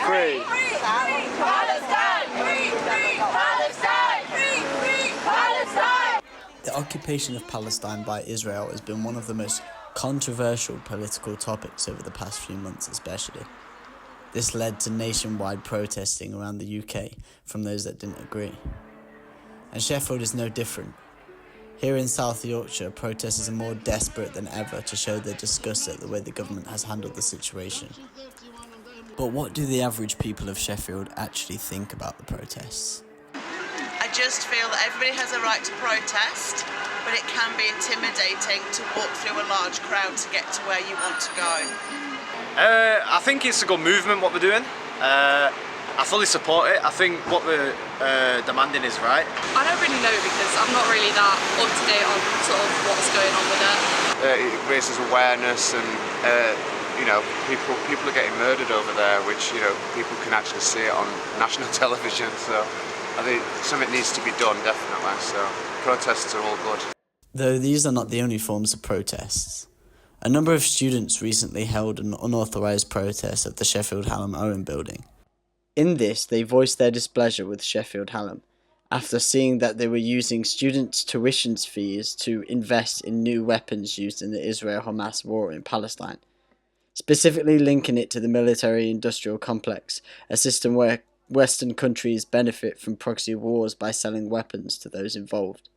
Free! Palestine! Palestine! Palestine! The occupation of Palestine by Israel has been one of the most controversial political topics over the past few months especially. This led to nationwide protesting around the UK from those that didn't agree. And Sheffield is no different. Here in South Yorkshire, protesters are more desperate than ever to show their disgust at the way the government has handled the situation. But what do the average people of Sheffield actually think about the protests? I just feel that everybody has a right to protest, but it can be intimidating to walk through a large crowd to get to where you want to go. I think it's a good movement what they're doing. I fully support it. I think what they're demanding is right. I don't really know because I'm not really that up to date on sort of what's going on with it. It raises awareness and people are getting murdered over there, which people can actually see it on national television. So I think something needs to be done definitely. So protests are all good. Though these are not the only forms of protests. A number of students recently held an unauthorised protest at the Sheffield Hallam Owen building. In this, they voiced their displeasure with Sheffield Hallam after seeing that they were using students' tuition fees to invest in new weapons used in the Israel-Hamas war in Palestine, specifically linking it to the military-industrial complex, a system where Western countries benefit from proxy wars by selling weapons to those involved.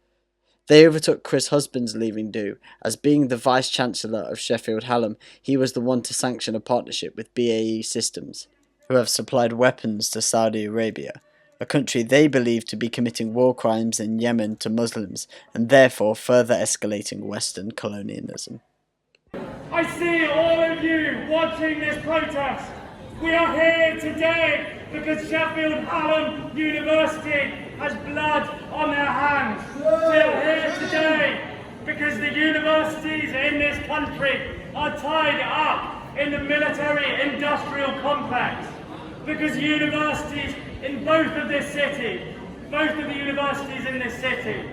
They overtook Chris Husband's leaving do, as being the Vice-Chancellor of Sheffield Hallam, he was the one to sanction a partnership with BAE Systems, who have supplied weapons to Saudi Arabia, a country they believe to be committing war crimes in Yemen to Muslims, and therefore further escalating Western colonialism. I see all of you watching this protest. We are here today because Sheffield Hallam University has blood on their hands. We are here today because the universities in this country are tied up in the military-industrial complex. Because universities in both of the universities in this city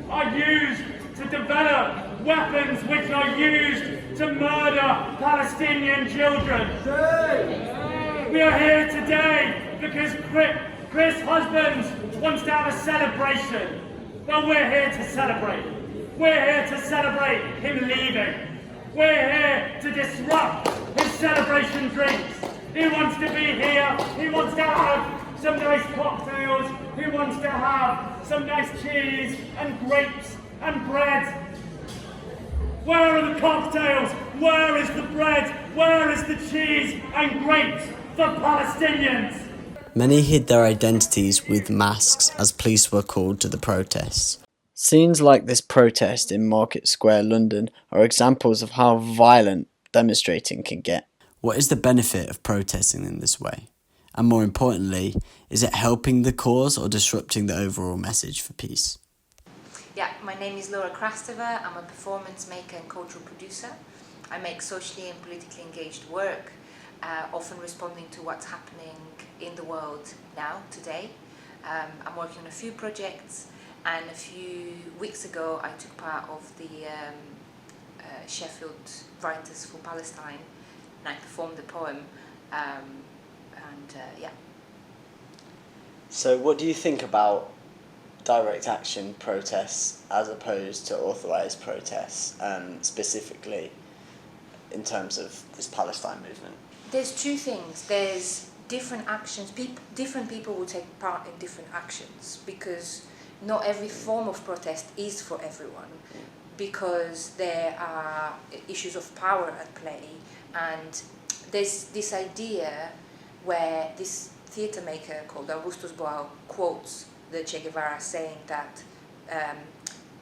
are used to develop weapons which are used to murder Palestinian children. We are here today because Chris Husbands wants to have a celebration. Well, we're here to celebrate. We're here to celebrate him leaving. We're here to disrupt his celebration drinks. He wants to be here. He wants to have some nice cocktails. He wants to have some nice cheese and grapes and bread. Where are the cocktails? Where is the bread? Where is the cheese and grapes for Palestinians? Many hid their identities with masks as police were called to the protests. Scenes like this protest in Market Square, London, are examples of how violent demonstrating can get. What is the benefit of protesting in this way? And more importantly, is it helping the cause or disrupting the overall message for peace? Yeah, my name is Laura Krasteva. I'm a performance maker and cultural producer. I make socially and politically engaged work, often responding to what's happening in the world now, today. I'm working on a few projects, and a few weeks ago I took part of the Sheffield Writers for Palestine, and I performed the poem, yeah. So what do you think about direct action protests as opposed to authorised protests, specifically in terms of this Palestine movement? There's two things. There's different actions. Different people will take part in different actions because not every form of protest is for everyone, because there are issues of power at play, and there's this idea where this theatre maker called Augustus Boal quotes the Che Guevara saying that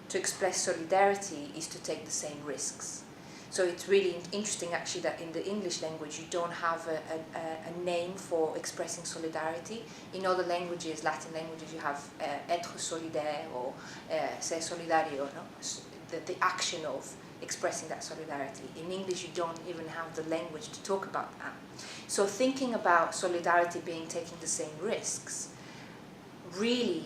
to express solidarity is to take the same risks. So it's really interesting actually that in the English language you don't have a name for expressing solidarity. In other languages, Latin languages, you have être solidaire or ser solidario, no? The action of expressing that solidarity. In English you don't even have the language to talk about that. So thinking about solidarity being taking the same risks, really,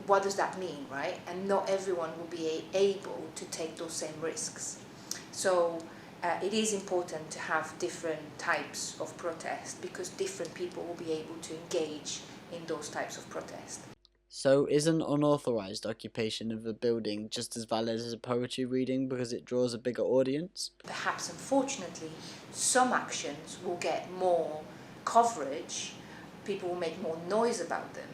what does that mean, right? And not everyone will be able to take those same risks. So it is important to have different types of protest because different people will be able to engage in those types of protest. So is an unauthorised occupation of a building just as valid as a poetry reading because it draws a bigger audience? Perhaps unfortunately, some actions will get more coverage, people will make more noise about them,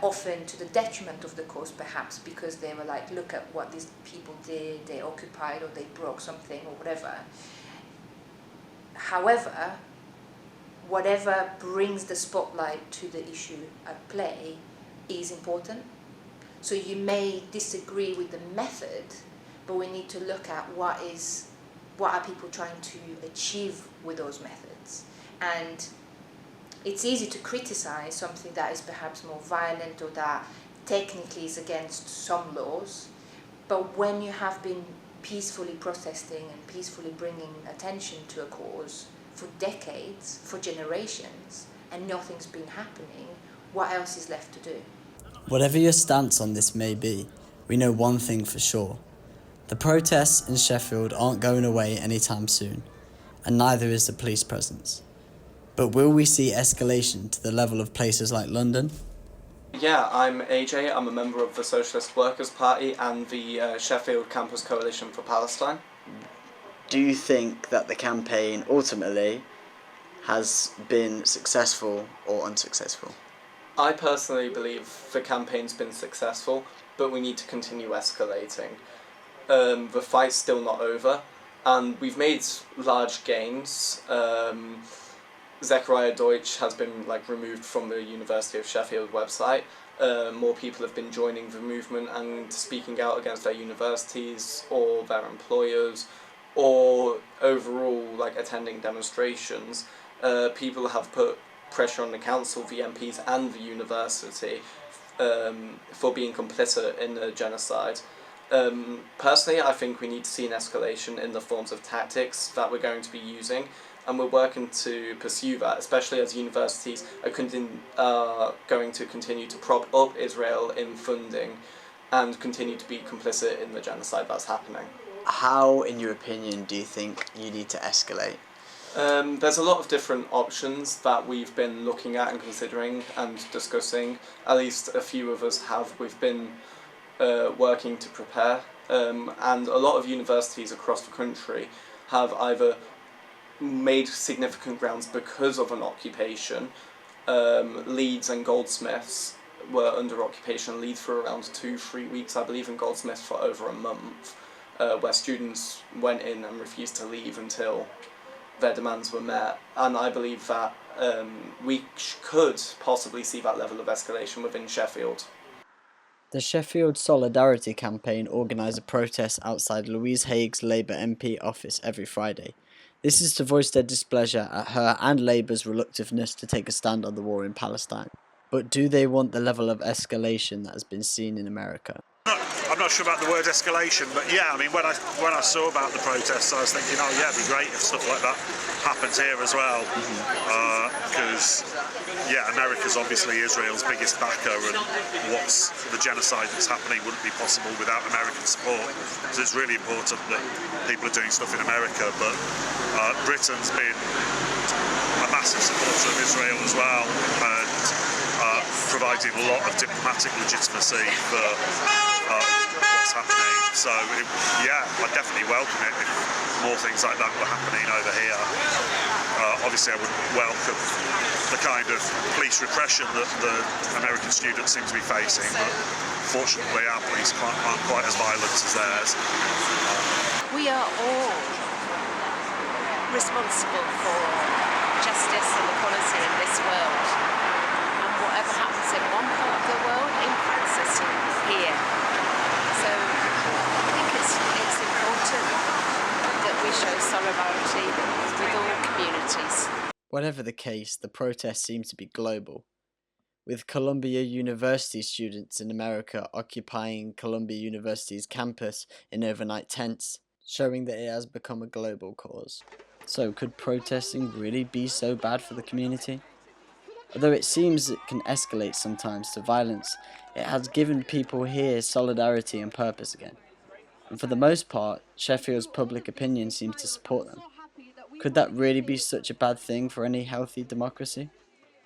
often to the detriment of the cause perhaps because they were like, look at what these people did, they occupied or they broke something or whatever. However, whatever brings the spotlight to the issue at play is important. So you may disagree with the method, but we need to look at what are people trying to achieve with those methods. And it's easy to criticize something that is perhaps more violent or that technically is against some laws, but when you have been peacefully protesting and peacefully bringing attention to a cause for decades, for generations, and nothing's been happening, what else is left to do? Whatever your stance on this may be, we know one thing for sure. The protests in Sheffield aren't going away anytime soon, and neither is the police presence. But will we see escalation to the level of places like London? Yeah, I'm AJ, I'm a member of the Socialist Workers' Party and the Sheffield Campus Coalition for Palestine. Do you think that the campaign ultimately has been successful or unsuccessful? I personally believe the campaign's been successful, but we need to continue escalating. The fight's still not over, and we've made large gains. Zechariah Deutsch has been removed from the University of Sheffield website. More people have been joining the movement and speaking out against their universities or their employers, or overall attending demonstrations. People have put pressure on the council, the MPs and the university for being complicit in the genocide. Personally, I think we need to see an escalation in the forms of tactics that we're going to be using, and we're working to pursue that, especially as universities are going to continue to prop up Israel in funding and continue to be complicit in the genocide that's happening. How, in your opinion, do you think you need to escalate? There's a lot of different options that we've been looking at and considering and discussing. At least a few of us have. We've been working to prepare, and a lot of universities across the country have either made significant grounds because of an occupation. Leeds and Goldsmiths were under occupation. Leeds for around 2-3 weeks, I believe, and Goldsmiths for over a month, where students went in and refused to leave until their demands were met. And I believe that we could possibly see that level of escalation within Sheffield. The Sheffield Solidarity Campaign organise a protest outside Louise Haig's Labour MP office every Friday. This is to voice their displeasure at her and Labour's reluctantness to take a stand on the war in Palestine. But do they want the level of escalation that has been seen in America? I'm not sure about the word escalation, but yeah, I mean, when I saw about the protests, I was thinking, oh yeah, it'd be great if stuff like that happens here as well, because yeah, America's obviously Israel's biggest backer, and the genocide that's happening wouldn't be possible without American support. So it's really important that people are doing stuff in America, but Britain's been a massive supporter of Israel as well, and providing a lot of diplomatic legitimacy for what's happening. So yeah, I definitely welcome it if more things like that were happening over here. Obviously I wouldn't welcome the kind of police repression that the American students seem to be facing, but fortunately our police aren't quite as violent as theirs. We are all responsible for justice and equality in this world. Whatever happens in one part of the world impacts us here. So I think it's important that we show solidarity with all communities. Whatever the case, the protests seem to be global, with Columbia University students in America occupying Columbia University's campus in overnight tents, showing that it has become a global cause. So could protesting really be so bad for the community? Although it seems it can escalate sometimes to violence, it has given people here solidarity and purpose again. and for the most part, Sheffield's public opinion seems to support them. Could that really be such a bad thing for any healthy democracy?